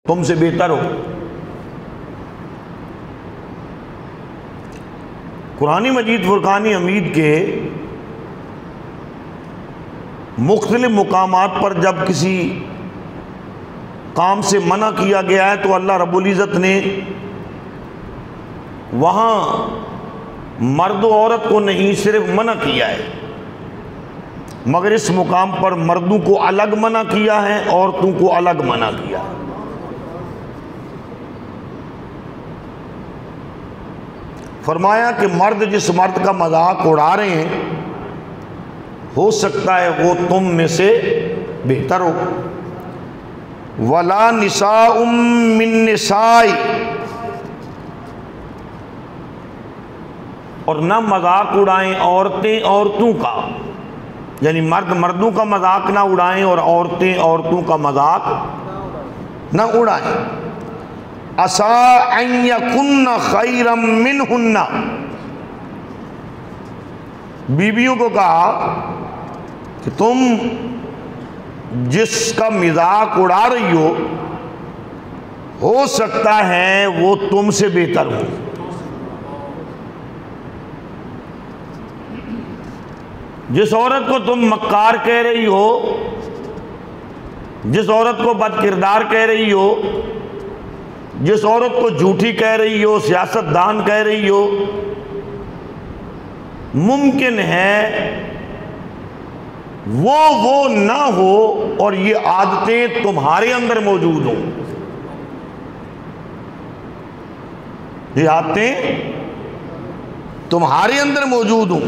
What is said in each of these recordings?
تم سے بہتر ہو۔ قرآن مجید فرقان حمید کے مختلف مقامات پر جب کسی کام سے منع کیا گیا ہے تو اللہ رب العزت نے وہاں مرد و عورت کو نہیں صرف منع کیا ہے، مگر اس مقام پر مردوں کو الگ منع کیا ہے، عورتوں کو الگ منع کیا ہے۔ فرمایا کہ مرد جس مرد کا مذاق اڑا رہے ہیں ہو سکتا ہے وہ تم میں سے بہتر ہو۔ وَلَا نِسَاءٌ مِّن نِسَاءٍ، اور نہ مذاق اڑائیں عورتیں عورتوں کا، یعنی مرد مردوں کا مذاق نہ اڑائیں اور عورتیں عورتوں کا مذاق نہ اڑائیں۔ عَسَىٰ أَن يَكُنَّ خَيْرًا مِّنْهُنَّ، بیویوں کو کہا کہ تم جس کا مذاق اڑا رہی ہو سکتا ہے وہ تم سے بہتر ہو۔ جس عورت کو تم مکار کہہ رہی ہو، جس عورت کو بد کردار کہہ رہی ہو، جس عورت کو جھوٹی کہہ رہی ہو، سیاست دان کہہ رہی ہو، ممکن ہے وہ نہ ہو اور یہ عادتیں تمہارے اندر موجود ہوں، یہ عادتیں تمہارے اندر موجود ہوں۔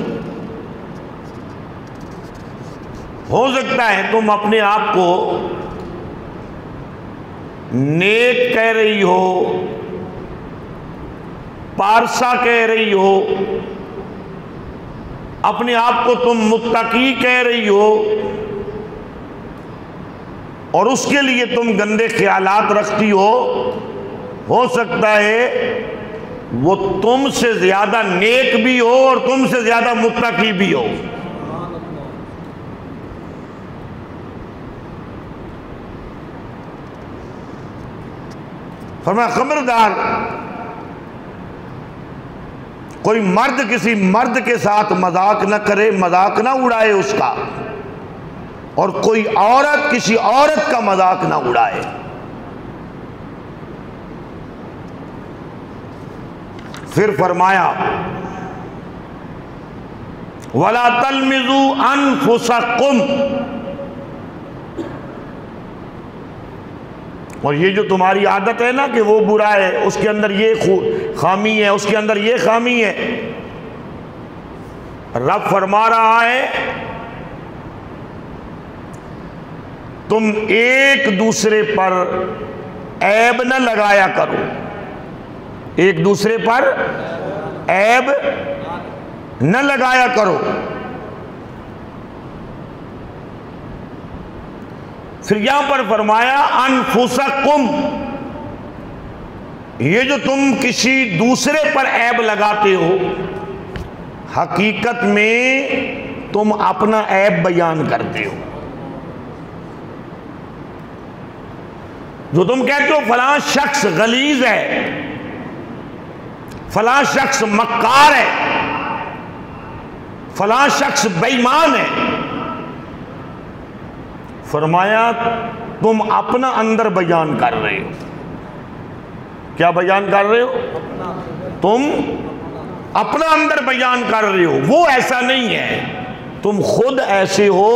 ہو سکتا ہے تم اپنے آپ کو نیک کہہ رہی ہو، پارسا کہہ رہی ہو، اپنے آپ کو تم متقی کہہ رہی ہو اور اس کے لیے تم گندے خیالات رکھتی ہو سکتا ہے وہ تم سے زیادہ نیک بھی ہو اور تم سے زیادہ متقی بھی ہو۔ فرمایا خبردار کوئی مرد کسی مرد کے ساتھ مذاق نہ کرے، مذاق نہ اڑائے اس کا، اور کوئی عورت کسی عورت کا مذاق نہ اڑائے۔ پھر فرمایا وَلَا تَلْمِزُوا أَنفُسَكُمْ، اور یہ جو تمہاری عادت ہے نا کہ وہ برا ہے، اس کے اندر یہ خامی ہے، اس کے اندر یہ خامی ہے، رب فرما رہا ہے تم ایک دوسرے پر عیب نہ لگایا کرو، ایک دوسرے پر عیب نہ لگایا کرو۔ پھر یہاں پر فرمایا انفسکم، یہ جو تم کسی دوسرے پر عیب لگاتے ہو حقیقت میں تم اپنا عیب بیان کرتے ہو۔ جو تم کہتے ہو فلاں شخص غلیظ ہے، فلاں شخص مکار ہے، فلاں شخص بے ایمان ہے، فرمایا تم اپنا اندر بیان کر رہے ہو۔ کیا بیان کر رہے ہو؟ تم اپنا اندر بیان کر رہے ہو، وہ ایسا نہیں ہے، تم خود ایسے ہو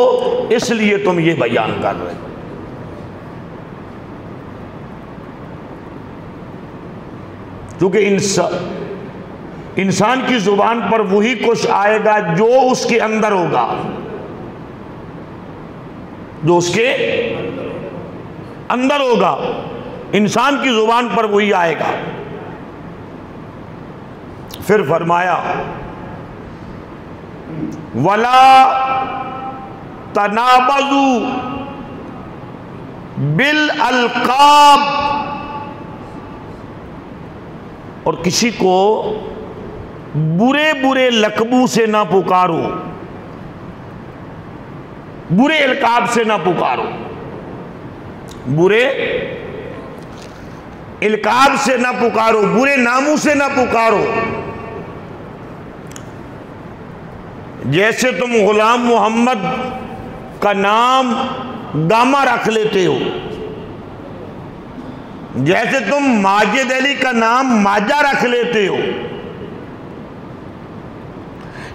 اس لیے تم یہ بیان کر رہے ہو۔ کیونکہ انسان کی زبان پر وہی کچھ آئے گا جو اس کے اندر ہوگا، جو اس کے اندر ہوگا، انسان کی زبان پر وہی آئے گا۔ پھر فرمایا وَلَا تَنَابَزُوا بِالْأَلْقَابِ، اور کسی کو برے برے لقبوں سے نہ پکارو، برے القاب سے نہ پکارو، برے القاب سے نہ پکارو، برے ناموں سے نہ پکارو۔ جیسے تم غلام محمد کا نام گاما رکھ لیتے ہو، جیسے تم ماجد علی کا نام ماجہ رکھ لیتے ہو،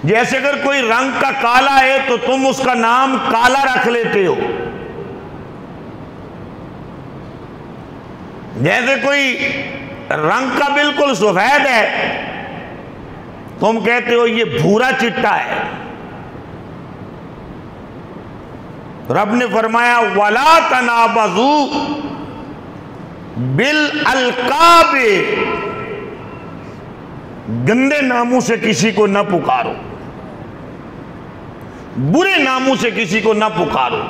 جیسے اگر کوئی رنگ کا کالا ہے تو تم اس کا نام کالا رکھ لیتے ہو، جیسے کوئی رنگ کا بالکل سفید ہے تم کہتے ہو یہ بھورا چٹا ہے۔ رب نے فرمایا وَلَا تَنَابَزُوا بِالْأَلْقَابِ، گندے ناموں سے کسی کو نہ پکارو، برے ناموں سے کسی کو نہ پکارو۔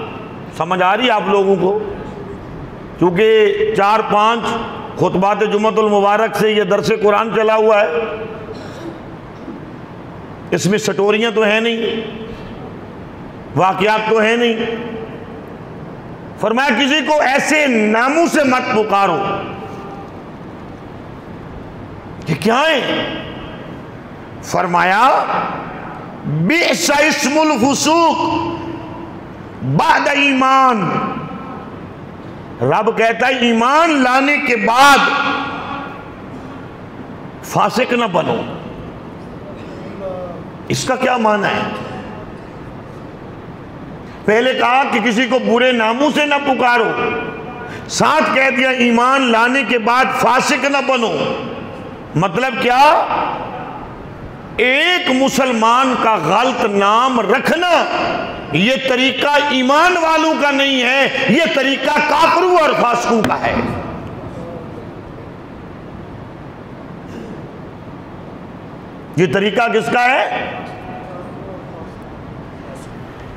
سمجھ آ رہی آپ لوگوں کو؟ کیونکہ 4-5 خطبات جمعۃ المبارک سے یہ درس قرآن چلا ہوا ہے، اس میں سٹوریاں تو ہیں نہیں، واقعات تو ہیں نہیں۔ فرمایا کسی کو ایسے ناموں سے مت پکارو۔ یہ کیا ہے؟ فرمایا بئس اسم الفسوق بعد ایمان، رب کہتا ہے ایمان لانے کے بعد فاسق نہ بنو۔ اس کا کیا معنی ہے؟ پہلے کہا کہ کسی کو برے ناموں سے نہ پکارو، ساتھ کہہ دیا ایمان لانے کے بعد فاسق نہ بنو۔ مطلب کیا؟ ایک مسلمان کا غلط نام رکھنا یہ طریقہ ایمان والوں کا نہیں ہے، یہ طریقہ کافروں اور فاسقوں کا ہے۔ یہ طریقہ کس کا ہے؟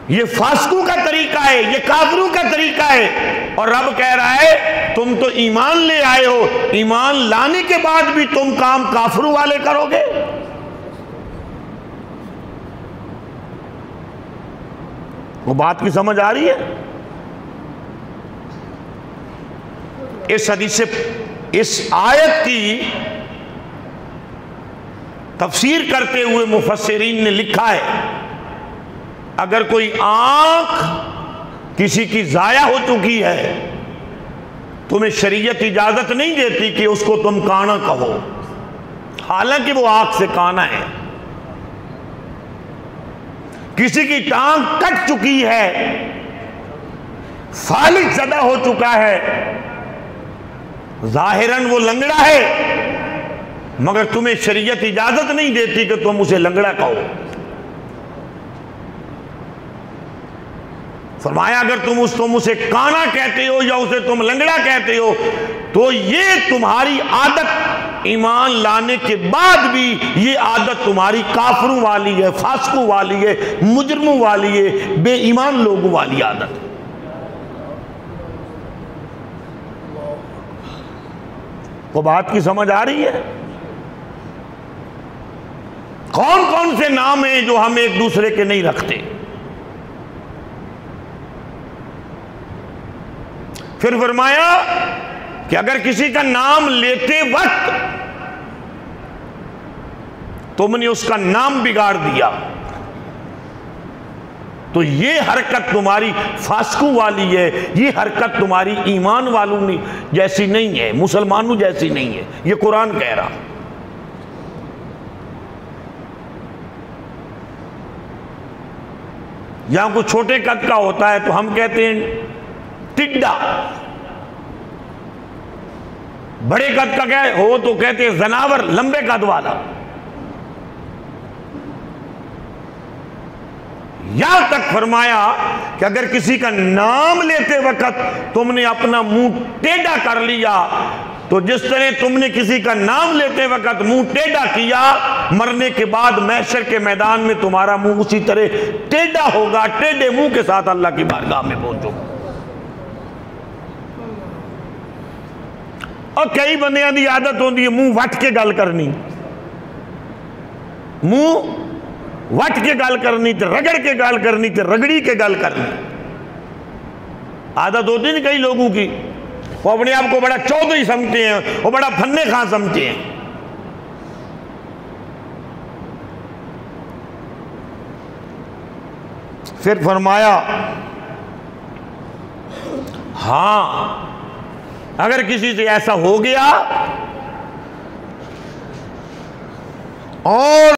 یہ فاسقوں کا طریقہ ہے، یہ کافروں کا طریقہ ہے۔ اور رب کہہ رہا ہے تم تو ایمان لے آئے ہو، ایمان لانے کے بعد بھی تم کام کافروں والے کرو گے۔ وہ بات کی سمجھ آ رہی ہے؟ اس حدیث سے اس آیت کی تفسیر کرتے ہوئے مفسرین نے لکھا ہے اگر کوئی آنکھ کسی کی ضائع ہو چکی ہے تمہیں شریعت اجازت نہیں دیتی کہ اس کو تم کانا کہو، حالانکہ وہ آنکھ سے کانا ہے۔ کسی کی ٹانگ کٹ چکی ہے، فالج زدہ ہو چکا ہے، ظاہراً وہ لنگڑا ہے مگر تمہیں شریعت اجازت نہیں دیتی کہ تم اسے لنگڑا کہو۔ فرمایا اگر تم اسے کانا کہتے ہو یا اسے تم لنگڑا کہتے ہو تو یہ تمہاری عادت ایمان لانے کے بعد بھی یہ عادت تمہاری کافروں والی ہے، فاسقوں والی ہے، مجرموں والی ہے، بے ایمان لوگوں والی عادت۔ وہ بات کی سمجھ آ رہی ہے؟ کون کون سے نام ہیں جو ہم ایک دوسرے کے نہیں رکھتے؟ پھر فرمایا کہ اگر کسی کا نام لیتے وقت تم نے اس کا نام بگاڑ دیا تو یہ حرکت تمہاری فاسقوں والی ہے، یہ حرکت تمہاری ایمان والوں جیسی نہیں ہے، مسلمانوں جیسی نہیں ہے، یہ قرآن کہہ رہا۔ یہاں کوئی چھوٹے قد کا ہوتا ہے تو ہم کہتے ہیں ٹڈا، بڑے قد کا کیا ہو تو کہتے ہیں زناور، لمبے قد والا۔ یہاں تک فرمایا کہ اگر کسی کا نام لیتے وقت تم نے اپنا منہ ٹیڑھا کر لیا تو جس طرح تم نے کسی کا نام لیتے وقت منہ ٹیڑھا کیا، مرنے کے بعد محشر کے میدان میں تمہارا منہ اسی طرح ٹیڑھا ہوگا، ٹیڑھے منہ کے ساتھ اللہ کی بارگاہ میں پہنچو گا۔ اور کئی بندیاں دی عادت ہوندی ہے منہ وٹ کے گل کرنی، منہ وٹ کے گل کرنی تے رگڑ کے گل کرنی تے رگڑی کے گل کرنی، عادت ہوتی نہیں کئی لوگوں کی۔ وہ اپنے آپ کو بڑا چودھری سمجھتے ہیں، وہ بڑا فنے خاں سمجھتے ہیں۔ پھر فرمایا ہاں اگر کسی سے ایسا ہو گیا اور